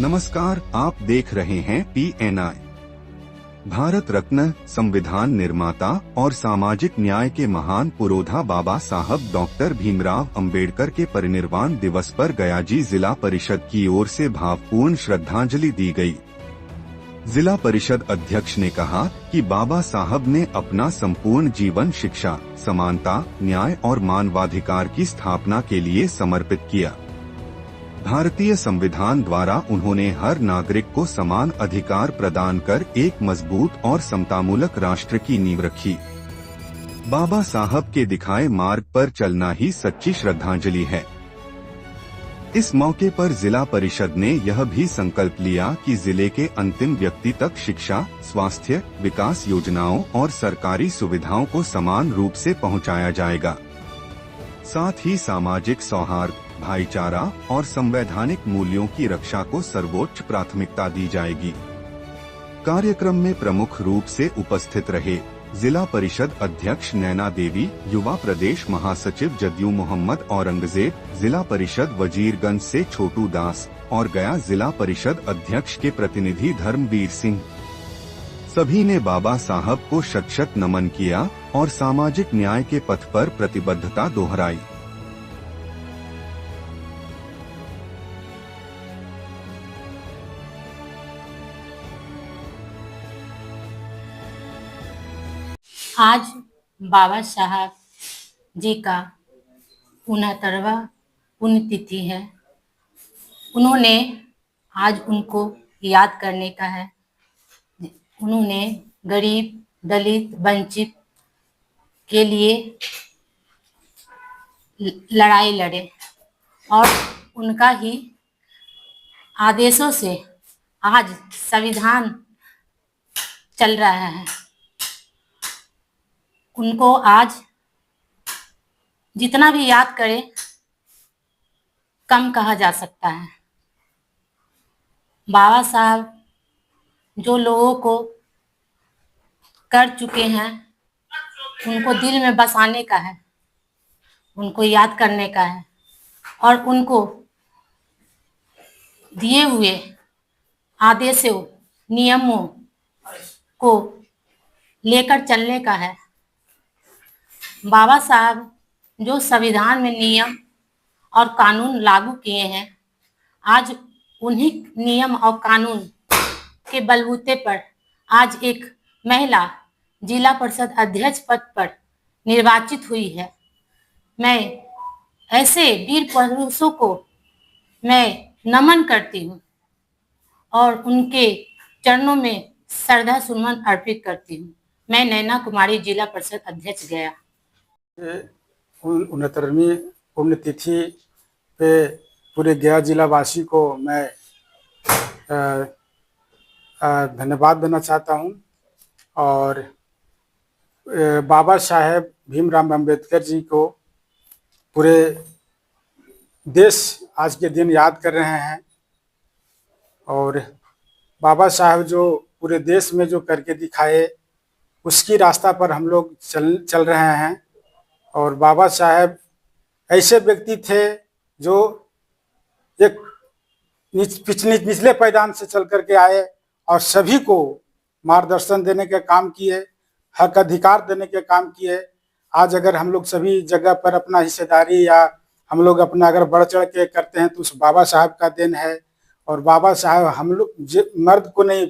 नमस्कार, आप देख रहे हैं PNI। भारत रत्न, संविधान निर्माता और सामाजिक न्याय के महान पुरोधा बाबा साहब डॉक्टर भीमराव अंबेडकर के परिनिर्वाण दिवस पर गयाजी जिला परिषद की ओर से भावपूर्ण श्रद्धांजलि दी गई। जिला परिषद अध्यक्ष ने कहा कि बाबा साहब ने अपना संपूर्ण जीवन शिक्षा, समानता, न्याय और मानवाधिकार की स्थापना के लिए समर्पित किया। भारतीय संविधान द्वारा उन्होंने हर नागरिक को समान अधिकार प्रदान कर एक मजबूत और समतामूलक राष्ट्र की नींव रखी। बाबा साहब के दिखाए मार्ग पर चलना ही सच्ची श्रद्धांजलि है। इस मौके पर जिला परिषद ने यह भी संकल्प लिया कि जिले के अंतिम व्यक्ति तक शिक्षा, स्वास्थ्य, विकास योजनाओं और सरकारी सुविधाओं को समान रूप से पहुंचाया जाएगा। साथ ही सामाजिक सौहार्द, भाईचारा और संवैधानिक मूल्यों की रक्षा को सर्वोच्च प्राथमिकता दी जाएगी। कार्यक्रम में प्रमुख रूप से उपस्थित रहे जिला परिषद अध्यक्ष नैना देवी, युवा प्रदेश महासचिव जदयू मोहम्मद औरंगजेब, जिला परिषद वजीरगंज से छोटू दास और गया जिला परिषद अध्यक्ष के प्रतिनिधि धर्मवीर सिंह। सभी ने बाबा साहब को शत शत नमन किया और सामाजिक न्याय के पथ पर प्रतिबद्धता दोहराई। आज बाबा साहब जी का 69वां पुण्यतिथि है। उन्होंने आज उनको याद करने का है। उन्होंने गरीब, दलित, वंचित के लिए लड़ाई लड़े और उनका ही आदेशों से आज संविधान चल रहा है। उनको आज जितना भी याद करे कम कहा जा सकता है। बाबा साहब जो लोगों को कर चुके हैं उनको दिल में बसाने का है, उनको याद करने का है और उनको दिए हुए आदेशों, नियमों को लेकर चलने का है। बाबा साहब जो संविधान में नियम और कानून लागू किए हैं, आज उन्हीं नियम और कानून के बलबूते पर आज एक महिला जिला परिषद अध्यक्ष पद पर निर्वाचित हुई है। मैं ऐसे वीर पुरुषों को मैं नमन करती हूँ और उनके चरणों में श्रद्धा सुमन अर्पित करती हूँ। मैं नैना कुमारी, जिला परिषद अध्यक्ष, गया। 69वीं पुण्यतिथि पे पूरे गया जिला वासी को मैं धन्यवाद देना चाहता हूं और बाबा साहेब भीमराव अंबेडकर जी को पूरे देश आज के दिन याद कर रहे हैं और बाबा साहब जो पूरे देश में जो करके दिखाए उसकी रास्ता पर हम लोग चल रहे हैं। और बाबा साहब ऐसे व्यक्ति थे जो एक निचले पायदान से चल करके आए और सभी को मार्गदर्शन देने के काम किए, हक अधिकार देने के काम किए। आज अगर हम लोग सभी जगह पर अपना हिस्सेदारी या हम लोग अपना अगर बढ़ चढ़ के करते हैं तो उस बाबा साहब का देन है। और बाबा साहब हम लोग मर्द को नहीं,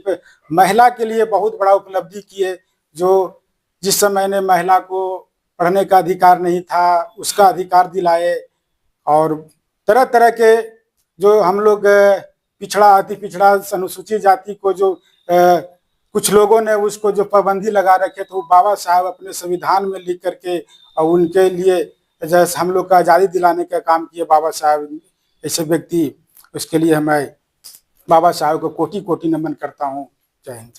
महिला के लिए बहुत बड़ा उपलब्धि किए। जो जिस समय ने महिला को पढ़ने का अधिकार नहीं था उसका अधिकार दिलाए और तरह तरह के जो हम लोग पिछड़ा, अति पिछड़ा, अनुसूचित जाति को जो कुछ लोगों ने उसको जो पाबंदी लगा रखे तो बाबा साहब अपने संविधान में लिख करके और उनके लिए जैसे हम लोग का आज़ादी दिलाने का काम किए बाबा साहब। ऐसे व्यक्ति, उसके लिए मैं बाबा साहब को कोटि कोटि नमन करता हूँ। जय हिंद।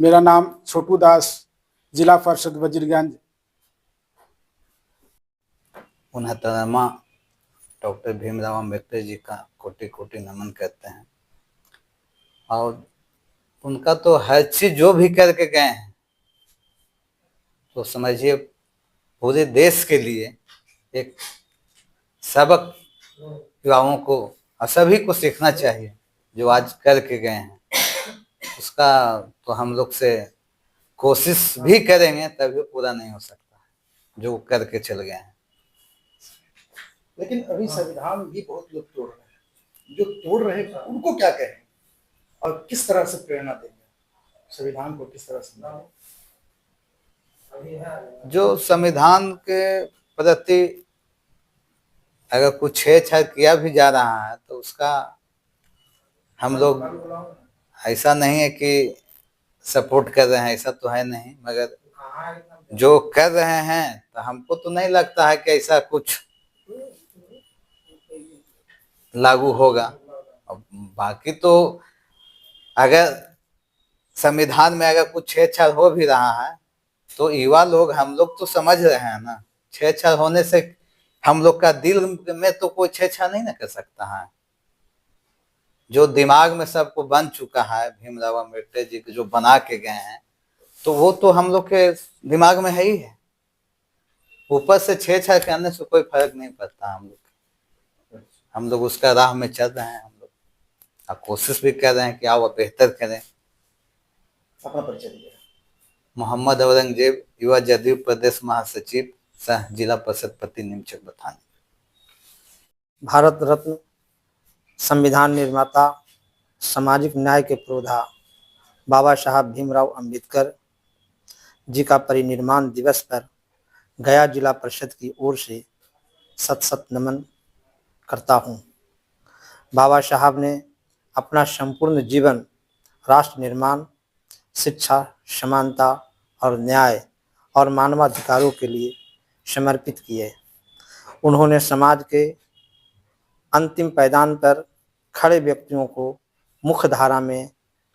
मेरा नाम छोटू दास, जिला परिषद वजीरगंज। 69वां डॉक्टर भीमराव अंबेडकर जी का कोटि कोटि नमन करते हैं और उनका तो हर चीज जो भी करके गए हैं तो समझिए पूरे देश के लिए एक सबक युवाओं को और सभी को सीखना चाहिए। जो आज करके गए हैं उसका तो हम लोग से कोशिश भी करेंगे तभी पूरा नहीं हो सकता जो करके चल गए हैं। लेकिन अभी संविधान भी बहुत लोग तोड़ रहे हैं, जो तोड़ रहे हैं उनको क्या कहें और किस तरह से प्रेरणा देंगे, संविधान को किस तरह से समझें? जो संविधान के प्रति अगर कुछ छेड़छाड़ किया भी जा रहा है तो उसका हम लोग ऐसा नहीं है कि सपोर्ट कर रहे हैं, ऐसा तो है नहीं, मगर जो कर रहे हैं तो हमको तो नहीं लगता है कि ऐसा कुछ लागू होगा। अब बाकी तो अगर संविधान में अगर कुछ छेड़छाड़ हो भी रहा है तो युवा लोग हम लोग तो समझ रहे हैं ना, छेड़छाड़ होने से हम लोग का दिल में तो कोई छेड़छाड़ नहीं ना कर सकता है। जो दिमाग में सबको बन चुका है भीमराव अम्बेडकर जी जो बना के गए हैं तो वो तो हम लोग के दिमाग में है ही है। ऊपर से छेड़छाड़ करने से कोई फर्क नहीं पड़ता। हम लोग उसका राह में चल रहे हैं। हम लोग अब कोशिश भी कर रहे हैं कि आप बेहतर करें। अपना परिचय दीजिए। मोहम्मद औरंगजेब, युवा जदयू प्रदेश महासचिव, सह जिला परिषद पति निमचक बथानी। भारत रत्न संविधान निर्माता सामाजिक न्याय के पुरोधा बाबा साहब भीमराव अंबेडकर जी का परिनिर्वाण दिवस पर गया जिला परिषद की ओर से शत शत नमन करता हूँ। बाबा साहब ने अपना संपूर्ण जीवन राष्ट्र निर्माण, शिक्षा, समानता और न्याय और मानवाधिकारों के लिए समर्पित किए। उन्होंने समाज के अंतिम पायदान पर खड़े व्यक्तियों को मुख्य धारा में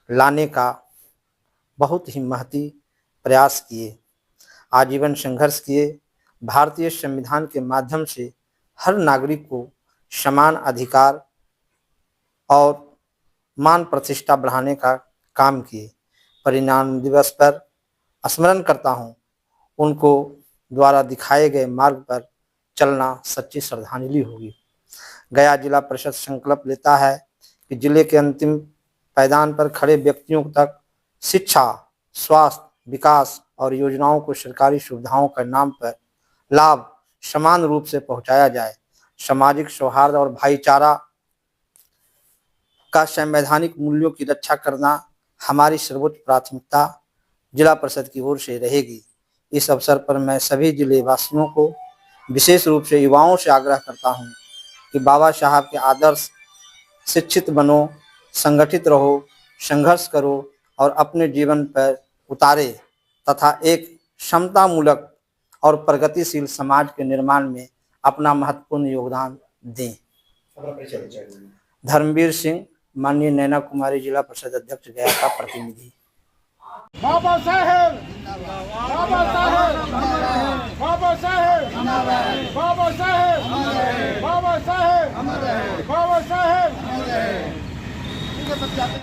लाने का बहुत ही महती प्रयास किए। आजीवन संघर्ष किए। भारतीय संविधान के माध्यम से हर नागरिक को समान अधिकार और मान प्रतिष्ठा बढ़ाने का काम किए। परिनिर्वाण दिवस पर स्मरण करता हूँ, उनको द्वारा दिखाए गए मार्ग पर चलना सच्ची श्रद्धांजलि होगी। गया जिला परिषद संकल्प लेता है कि जिले के अंतिम पायदान पर खड़े व्यक्तियों तक शिक्षा, स्वास्थ्य, विकास और योजनाओं को सरकारी सुविधाओं के नाम पर लाभ समान रूप से पहुंचाया जाए। सामाजिक सौहार्द और भाईचारा का संवैधानिक मूल्यों की रक्षा करना हमारी सर्वोच्च प्राथमिकता जिला परिषद की ओर से रहेगी। इस अवसर पर मैं सभी जिले वासियों को, विशेष रूप से युवाओं से आग्रह करता हूं कि बाबा साहब के आदर्श शिक्षित बनो, संगठित रहो, संघर्ष करो और अपने जीवन पर उतारे तथा एक समतामूलक और प्रगतिशील समाज के निर्माण में अपना महत्वपूर्ण योगदान दें। अपना परिचय दीजिए। धर्मवीर सिंह, माननीय नैना कुमारी जिला परिषद अध्यक्ष गया का प्रतिनिधि। बाबा साहेब, बाबा साहेब, बाबा साहेब, बाबा साहेब, बाबा साहेब, बाबा साहेब।